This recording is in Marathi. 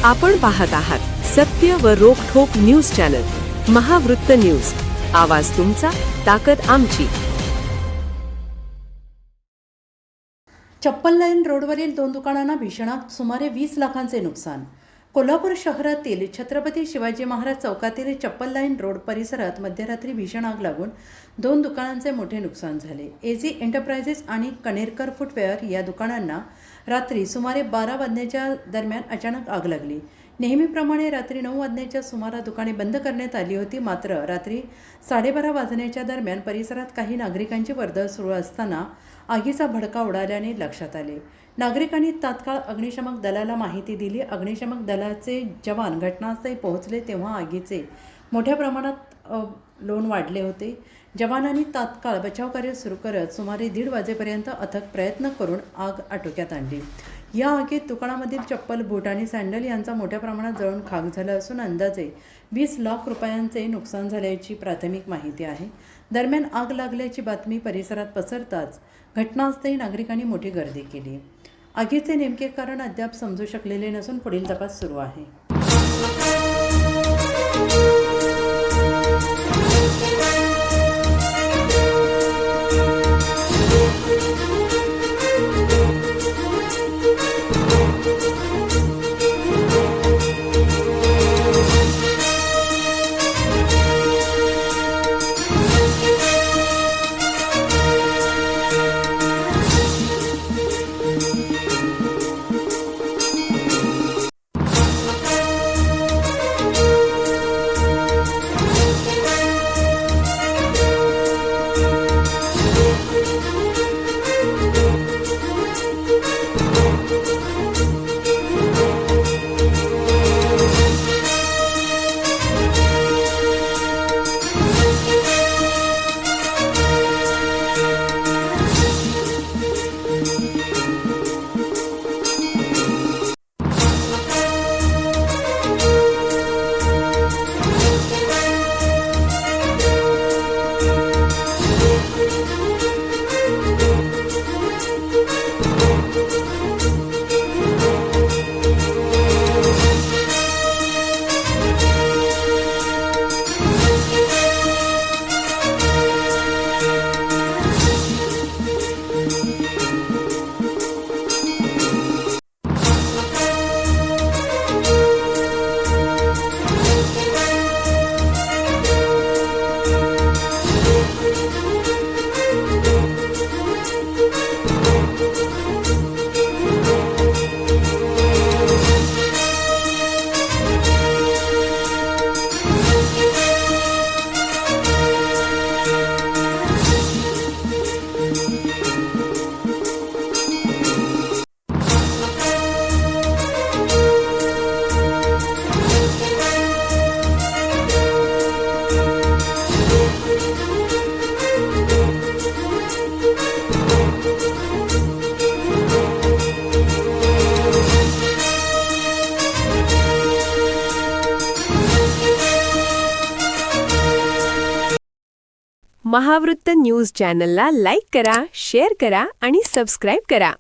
आपण पाहत आहात सत्य व रोखठोक न्यूज चॅनल महावृत्त न्यूज। आवाज तुमचा, ताकद आमची। चप्पल लाईन रोडवरील 2 दुकानांना भीषण आग, सुमारे 20 लाखांचे नुकसान। कोल्हापूर शहरातील छत्रपती शिवाजी महाराज चौकातील चप्पल लाईन रोड परिसरात मध्यरात्री भीषण आग लागून 2 दुकानांचे मोठे नुकसान झाले। एजी एंटरप्राइजेस आणि कणेरकर फुटवेअर या दुकानांना रात्री सुमारे 12 वाजण्याच्या दरम्यान अचानक आग लागली। नेहमीप्रमाणे रात्री 9 वाजण्याच्या सुमारास दुकाने बंद करण्यात आली होती, मात्र रात्री 12:30 वाजण्याच्या दरम्यान परिसरात काही नागरिकांची वर्दळ सुरू असताना आगीचा भडका उडाल्याने लक्षात आले। नागरिकांनी तात्काळ अग्निशमन दलाला माहिती दिली। अग्निशमन दलाचे जवान घटनास्थळी पोहोचले तेव्हा आगीचे मोठ्या प्रमाणात लोण वाढले होते। जवानांनी तात्काळ बचावकार्य सुरू करत सुमारे 1:30 वाजेपर्यंत अथक प्रयत्न करून आग आटोक्यात आणली। या आगीत दुकानामधील चप्पल, बूट आणि सँडल यांचा मोठ्या प्रमाणात जळून खाक झाला असून अंदाजे 20 लाख रुपयांचे नुकसान झाल्याची प्राथमिक माहिती आहे। दरम्यान आग लागल्याची बातमी परिसरात पसरताच घटनास्थळी नागरिकांनी मोठी गर्दी केली। आगीचे नेमके कारण अद्याप समजू शकलेले नसून पुढील तपास सुरू आहे। महावृत्त न्यूज चॅनलला लाईक करा, शेअर करा आणि सबस्क्राइब करा।